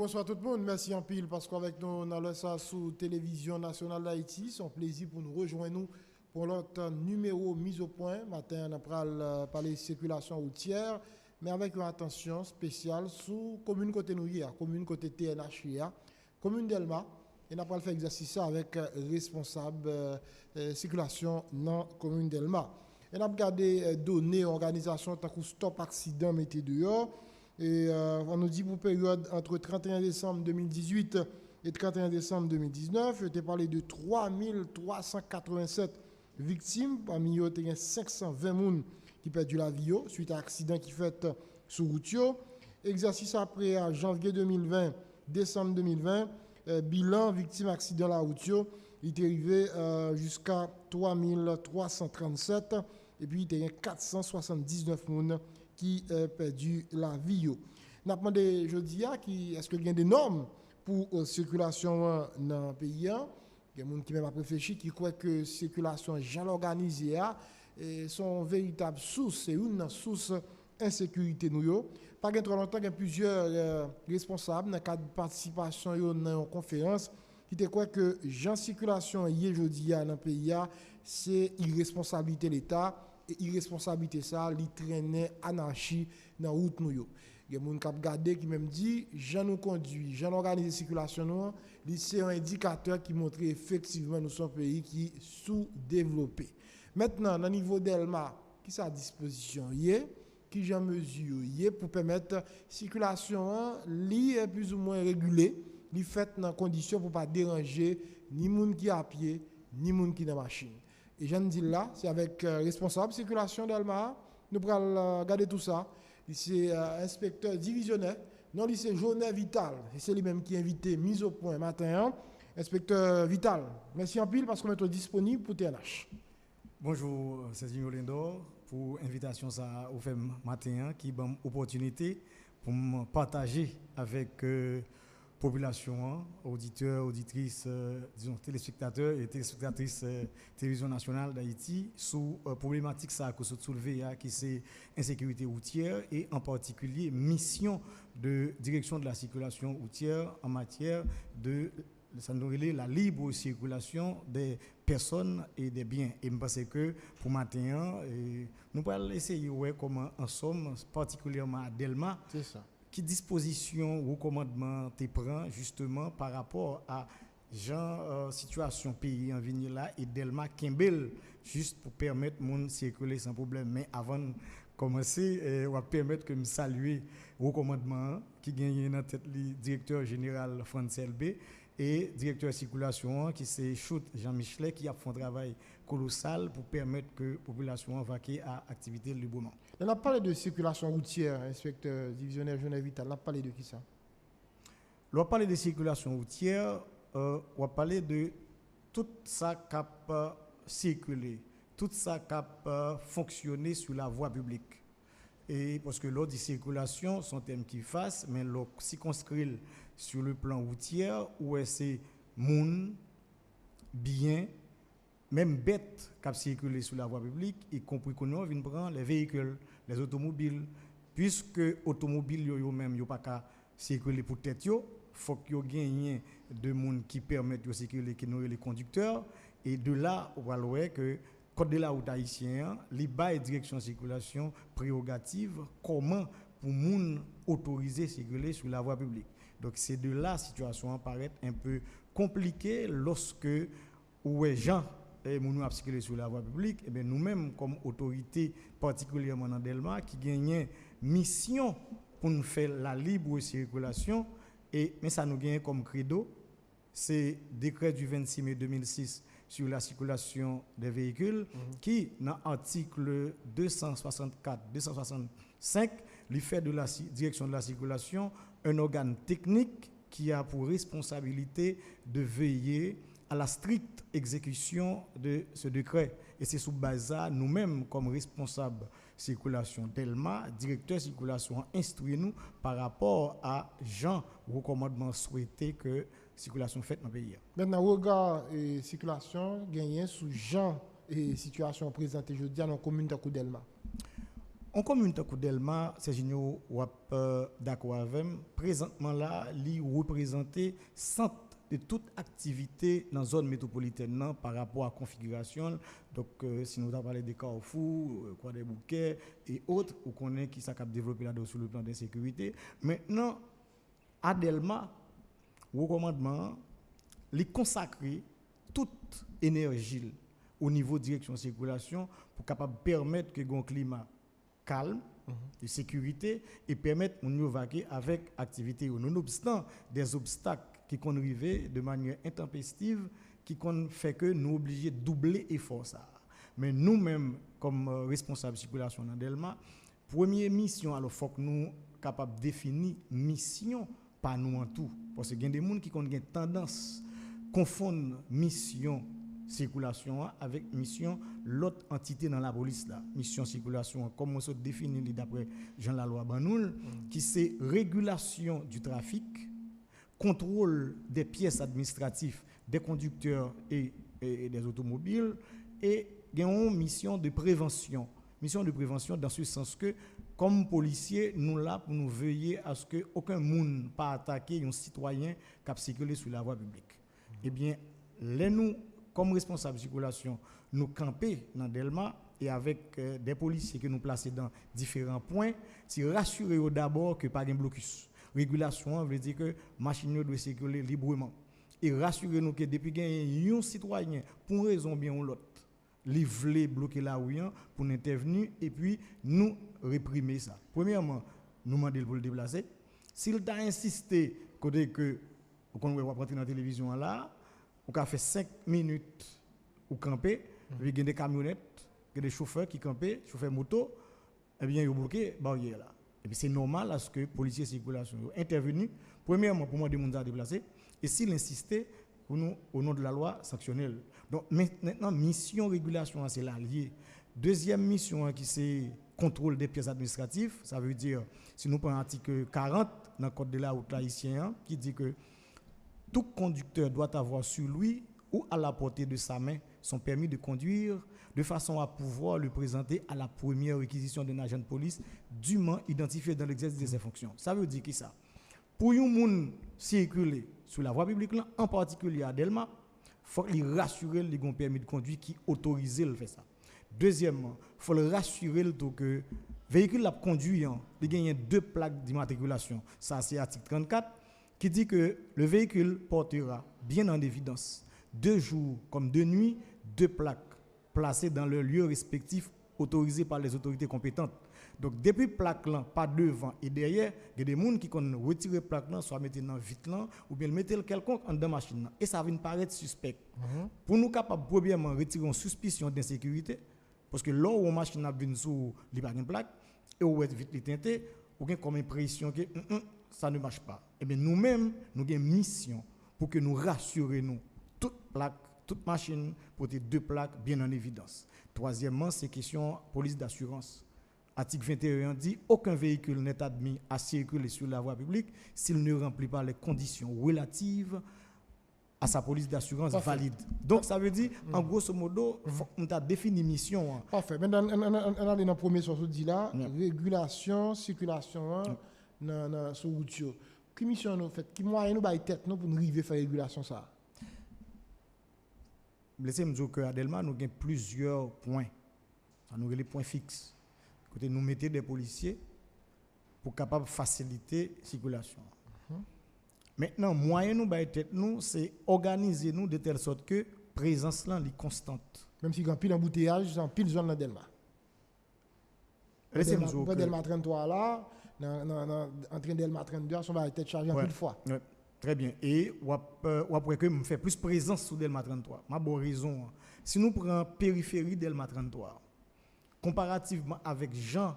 bonsoir tout le monde. Merci en pile parce qu'avec nous, on a le ça sous Télévision Nationale d'Haïti. C'est un plaisir pour nous rejoindre nous pour notre numéro mise au point. Matin, on a parlé circulation routière, mais avec une attention spéciale sous commune côté Nouya, commune côté TNHIA, commune d'Elma. Et on a fait exercice avec responsable circulation dans la commune d'Elma. On a regardé données, organisation, tant que stop accident, mettez dehors. Et on nous dit pour période entre 31 décembre 2018 et 31 décembre 2019, je t'ai parlé de 3387 victimes, parmi eux, il y a 520 personnes qui ont perdu la vie suite à l'accident qui fait sur route. Exercice après à janvier 2020, décembre 2020, bilan victime accident la route, il est arrivé jusqu'à 3337 et puis il y a 479 personnes qui ont perdu la vie. Nous avons demandé jeudi est-ce qu'il y a des normes pour la circulation dans le pays. Il y a des gens qui même réfléchi, qui croient que la circulation bien organisée sont véritable source, c'est une source d'insécurité. Pas trop longtemps, il y a plusieurs responsables dans le cadre de participation dans une conférence qui te croient que la circulation jeudi dans le pays, c'est irresponsabilité de l'État. Et irresponsabilité ça, li traîner anarchie dans route nous yo. Il y a des gens qui regardé qui même dit Jean nous conduit, Jean organise la circulation nous, c'est un indicateur qui montre effectivement nous sommes un pays qui est sous-développé. Maintenant, au niveau d'Elma, qui est à disposition qui j'en mesure pour permettre la circulation li est plus ou moins régulée, li fait dans conditions pour pas déranger ni monde qui à pied, ni monde qui dans machine. Et je dis là, c'est avec responsable circulation d'Elma, nous allons regarder tout ça. C'est inspecteur divisionnaire, non, c'est Journée Vital. Et c'est lui-même qui est invité, mise au point matin. Inspecteur Vital, merci en pile parce qu'on est disponible pour TNH. Bonjour, c'est Junior Lindor pour l'invitation au fait matin qui donne opportunité pour me partager avec population, auditeurs, auditrices, téléspectateurs et téléspectatrices Télévision Nationale d'Haïti sous problématique ça que se soulever qui c'est insécurité routière et en particulier mission de direction de la circulation routière en matière de la libre circulation des personnes et des biens. Et je pense que pour matin, nous allons essayer comment en somme, particulièrement à Delma, c'est ça. Qui disposition ou commandement te prend justement par rapport à situation pays en venir là et Delma Kimbel juste pour permettre mon circuler sans problème. Mais avant de commencer, on va permettre que me saluer au commandement qui gagne dans tête le directeur général Francel B et directeur de circulation qui c'est Choute Jean Michelet qui a fait un travail colossal pour permettre que la population vaquer à l'activité librement. On a parlé de circulation routière, inspecteur divisionnaire Journée Vital. On a parlé de qui ça? On a parlé de circulation routière, on a parlé de tout ça qui a circulé, tout ça qui a fonctionné sur la voie publique. Et parce que l'ordre de circulation, son thème qui fasse, mais l'on circonscrit sur le plan routier, où c'est moun, bien, même bête qui circulent sur la voie publique, y compris qu'on vient prendre les véhicules, les automobiles, puisque les automobiles eux-mêmes n'ont pas qu'à circuler pour tête, il faut qu'il y ait de monde qui permettent de circuler, qui sont les conducteurs, et de là, on va voir que Code de la route haïtien, les bails direction de circulation prérogative, comment pour moun autoriser circuler sur la voie publique. Donc c'est de là la situation paraît un peu compliquée lorsque les gens moun circuler sur la voie publique, et bien nous-mêmes comme autorité particulièrement dans Delma qui gagnent mission pour nous faire la libre circulation mais ça nous gagne comme credo, c'est décret du 26 mai 2006 sur la circulation des véhicules, qui, dans l'article 264-265, lui fait de la direction de la circulation un organe technique qui a pour responsabilité de veiller à la stricte exécution de ce décret. Et c'est sous base ça, nous-mêmes, comme responsables circulation Delma, directeur circulation, instruisons-nous par rapport à Jean recommandement souhaité que circulation faite dans le pays. Maintenant, regard et circulation gagnée sous Jean et situation présentée jeudi dans la commune de Delma. En commune de Delma, c'est Gino d'accord avec présentement là, il représente centre de toute activité dans la zone métropolitaine non, par rapport à la configuration. Donc, si nous avons parlé des Carrefour, quoi des bouquets et autres, on connaît qui s'est développé là-dedans sur le plan de sécurité. Maintenant, à Delma, le commandement, les consacrer toute énergie au niveau de direction de circulation pour capable permettre que un climat calme, de sécurité et permettre de nous vaquer avec activité. Nonobstant des obstacles qui qu'on arriver de manière intempestive, qui qu'on fait que nous obligés de doubler l'effort ça. Mais nous-mêmes, comme responsables de circulation dans Delma, première mission, alors faut que nous capables de définir mission, pas nous en tout. Parce qu'il y a des gens qui ont une tendance à confondre mission circulation avec mission l'autre entité dans la police là. Mission circulation, comme on se définit d'après Jean Laloy Banoul, qui c'est régulation du trafic, contrôle des pièces administratives des conducteurs et des automobiles et une mission de prévention. Mission de prévention dans ce sens que, comme policiers, nous là pour nous veiller à ce que aucun monde pas attaquer un citoyen qui a circulé sur la voie publique. Eh bien, nous, comme responsables de circulation, nous camper dans Delma et avec des policiers que nous plaçons dans différents points, c'est rassurer d'abord que pas de blocus. Régulation veut dire que machine doit circuler librement. Et rassurer-nous que depuis qu'il y a un citoyen, pour une raison bien ou l'autre, il veut bloquer la rue pour intervenir et puis nous réprimer ça. Premièrement, nous demander pour le déplacer. S'il t'a insisté côté que on va rentrer dans la télévision là, on a fait 5 minutes ou camper, il y a des camionnettes, il y a des chauffeurs qui campent, chauffeurs moto, et bien ils ont bloqué barrière là. Et puis c'est normal à ce que les policiers de circulation soient intervenus, premièrement pour moi demander à déplacer, et s'il insistait, pour nous, au nom de la loi, sanctionnelle. Donc maintenant, mission régulation, c'est l'allié. Deuxième mission qui c'est contrôle des pièces administratives, ça veut dire, si nous prenons l'article 40 dans le code de la route haïtien, qui dit que tout conducteur doit avoir sur lui ou à la portée de sa main son permis de conduire de façon à pouvoir le présenter à la première réquisition d'un agent de police dûment identifié dans l'exercice de ses fonctions. Ça veut dire que ça. Pour un monde circuler sur la voie publique, là, en particulier à Delma, il faut lui rassurer les permis de conduire qui autorisent le faire ça. Deuxièmement, il faut le rassurer que le véhicule a conduit, il y a 2 plaques d'immatriculation. Ça, c'est l'article 34 qui dit que le véhicule portera bien en évidence 2 jours comme 2 nuits, 2 plaques placées dans leur lieu respectif autorisés par les autorités compétentes. Donc depuis plaque là, pas devant et derrière, il y a des gens qui ont retiré plaque là, soit mettre dans vite là ou bien mettre quelconque en dans machine là et ça vient paraître suspect. Pour nous capables premièrement retirer une suspicion d'insécurité parce que là où une machine a vient sous les pas une plaque et où est vite les teinté, ou bien comme impression que ça ne marche pas. Et bien nous-mêmes, nous avons une mission pour que nous rassurions toute plaque, toute machine pour les 2 plaques bien en évidence. Troisièmement, c'est question police d'assurance. Article 21 dit aucun véhicule n'est admis à circuler sur la voie publique s'il ne remplit pas les conditions relatives à sa police d'assurance valide. Donc ça veut dire, en grosso modo, on a défini mission. Parfait. Maintenant, on a dans le premier source dit là, régulation, circulation, sur route. Quelle mission nous fait? Quel moyen nous bail tête nous pour nous arriver à faire régulation ça? Laissez-moi dire qu'à Delma, nous avons plusieurs points. Ça nous les points fixes. Côté nous mettons des policiers pour capable faciliter la circulation. Maintenant, moyen nous bail tête nous, c'est organiser nous de telle sorte que présence là est constante. Même si il y a pile embouteillage, dans pile zone dans Delma. Laissez-moi dire que Delma 33 là, en train Delma 32, on va être chargé en pile fois. Ouais. Très bien. Et après que me fait plus présence sur Delma 33. Ma bonne raison. Si nous prenons périphérie Delma 33, comparativement avec Jean,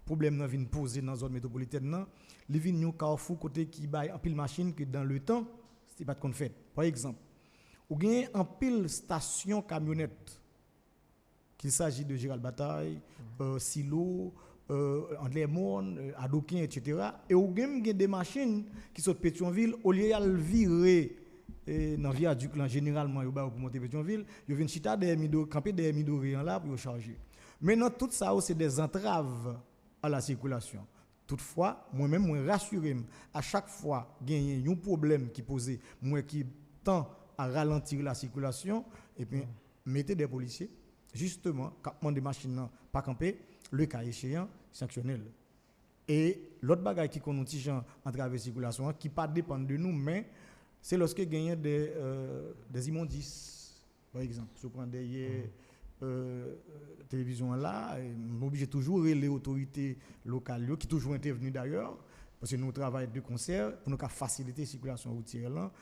problème nan vient poser dans la zone métropolitaine nan, li vinn yon Carrefour côté qui bail en pile machine que dans le temps, c'était pas de fait. Par exemple, ou gagne en pile station camionnette qu'il s'agit de Gérald Bataille, Silo, André Mon, Adoquin, etc. Et ou gagne des machines qui sont de Pétionville, au lieu de virer dans le viaduc là, généralement, pour monter Pétionville, ils viennent chita des camper des midori là pour charger. Maintenant, tout ça, c'est des entraves à la circulation. Toutefois, moi-même, moi rassuré, à chaque fois qu'il y a un problème qui posait, moi qui tend à ralentir la circulation, et puis mettez des policiers, justement, quand des machines pas camper, le cas échéant, sanctionnel. Et l'autre bagaille qui nous tige en travers la circulation, qui pas dépend de nous, mais c'est lorsque il y a des immondices, par exemple. Si vous prenez des télévision là, on est obligé toujours les autorités locales, qui toujours intervenues d'ailleurs, parce que nous travaillons de concert pour nous faciliter la circulation routière là.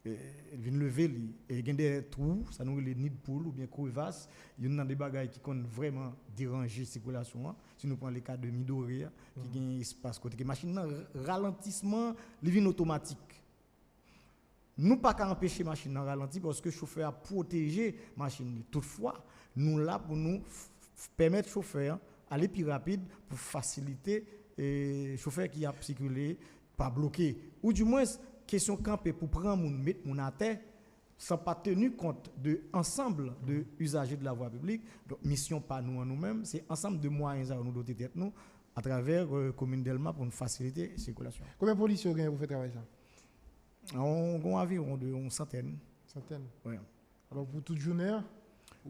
Ils viennent lever et il y a des trous, ça nous les nids de poule ou bien crevasses, il y a des bagages qui ont vraiment dérangé la circulation. Si nous prenons le cas de Midoré, qui a un espace côté que machine ralentissement, il vient automatique. Nous pas qu'à empêcher la machine à ralentir parce que le chauffeur a protégé la machine. Toutefois, nous là pour nous permettre au chauffeur d'aller plus rapide pour faciliter le chauffeur qui a circulé, pas bloqué. Ou du moins, question camper pour prendre mon mettre mon à terre sans pas tenir compte de ensemble de usagers de la voie publique. Donc mission pas nous en nous-mêmes, c'est ensemble de moyens à nous doter tête nous à travers commune Delma pour nous faciliter la circulation. Combien de policiers vous faites travailler ça? On a environ une centaine. Centaine. Oui. Alors pour toute journée?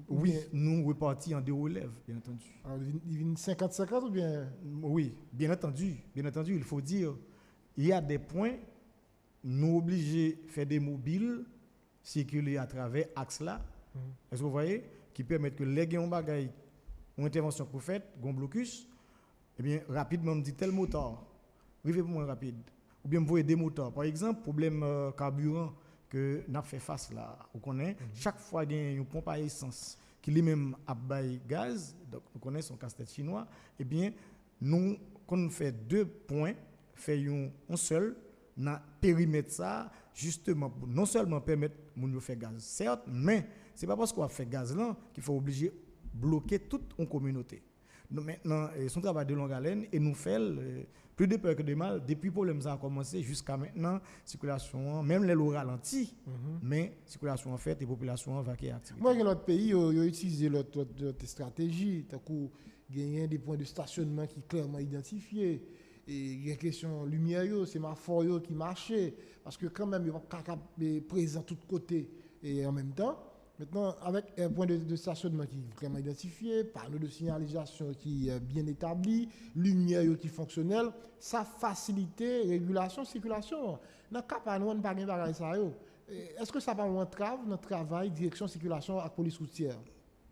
Oui, nous repartis en deux relèves, bien entendu. Alors il vient 50-50 ou bien? Oui, bien entendu, il faut dire, il y a des points, nous obligés de faire des mobiles, circuler à travers l'axe là, est-ce que vous voyez, qui permettent que les gens bagaille une intervention pour faire, un blocus, eh bien rapidement on dit tel moteur, arrivez pour moi rapide, ou bien vous voyez des moteurs. Par exemple, problème carburant que nous avons fait face là, vous connaissez, chaque fois qu'il y a une pompe à essence qui lui-même a bail gaz, donc nous connaissons son casse-tête chinois, eh bien nous, quand on fait 2 points, fait un seul, dans le périmètre ça, justement, pour non seulement permettre de faire gaz, certes, mais ce n'est pas parce qu'on a fait gaz là qu'il faut obliger de bloquer toute une communauté. Donc maintenant, son travail de longue haleine et nous fait plus de peur que de mal. Depuis le problème ça a commencé jusqu'à maintenant, circulation, même les lots ralentis, mais circulation en fait, et population va qui active. Moi, dans l'autre pays, ils ont utilisé l'autre stratégie. Il y a des points de stationnement qui sont clairement identifiés. Et il y a une question lumière, c'est ma force qui marchait. Parce que quand même, il n'y a pas présent de tous côtés et en même temps. Maintenant, avec un point de stationnement qui est vraiment identifié, panneau de signalisation qui est bien établi, lumière qui est fonctionnelle, ça facilite la régulation, circulation. Dans le cas où on n'a pas de bagage, est-ce que ça va entraver notre travail, direction, circulation à la police routière?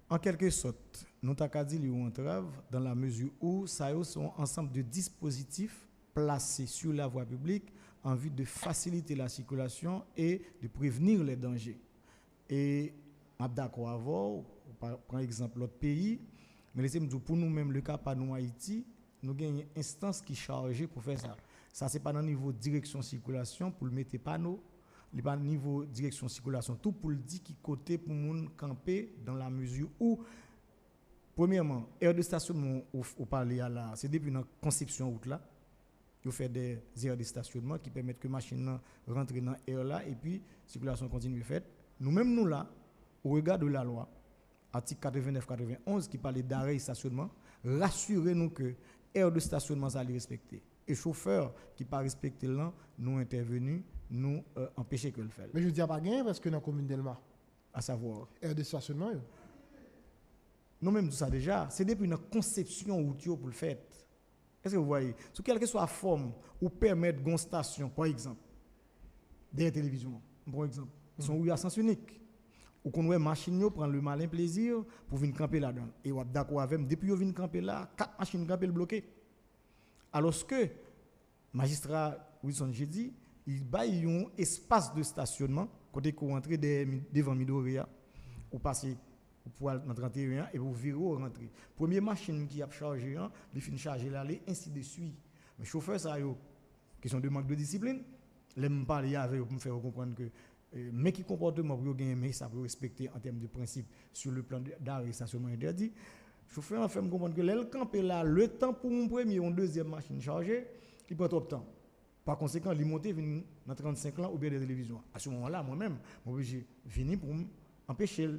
En quelque sorte, nous avons dit qu'il y a une entrave dans la mesure où ça sont ensemble de dispositifs placés sur la voie publique en vue de faciliter la circulation et de prévenir les dangers. Et d'accord avant, par exemple l'autre pays, mais laissez-moi dire pour nous-mêmes, le cas pas nous Haïti, nous avons une instance qui est chargée pour faire ça. Ça c'est pas dans le niveau direction circulation pour le mettre panneau, il pas niveau direction circulation tout pour le dire qui côté pour moun camper dans la mesure où premièrement aire de stationnement ou parler à là, c'est depuis la conception route là, il fait des aires de stationnement qui permettent que machine rentre dans aire là et puis circulation continue faite. Nous-mêmes nous là au regard de la loi, article 89-91 qui parle d'arrêt et stationnement, rassurez-nous que l'aire de stationnement ça les respecter. Et chauffeur qui pas respecter là, nous intervenus, nous empêcher que le fasse. Mais je ne dis pas gain parce que dans la commune d'Elma, à savoir aire de stationnement. Nous-mêmes tout ça déjà, c'est depuis une conception routière pour le faire. Est-ce que vous voyez, sous quelle que soit la forme ou permettre une station, par exemple, des télévisions, par exemple, sont à sens unique. Ou qu'on voit machine prendre le malin plaisir pour venir camper là-dedans. Et on d'accord avec depuis qu'on vient camper là, 4 machines campées bloquées. Alors que magistrat Wilson j'ai dit, il baille un espace de stationnement côté qu'on rentre devant Midoré ou passer pour aller dans 31 et vous virer ou rentrer. Première machine qui a chargé, il finit charger l'aller ainsi de suite. Mais chauffeur ça yo question de manque de discipline, l'aime parler avec pour me faire comprendre que mais qui comportement pour gagner mais ça peut respecter en termes de principe sur le plan d'arrêt stationnement interdit. Chauffeur a fait me comprendre que l'aile camper là le temps pour une première ou une deuxième machine chargée, il prend trop de temps. Par conséquent, il monte dans 35 ans ou bien des télévisions. À ce moment-là, moi-même, je suis venu pour m'empêcher.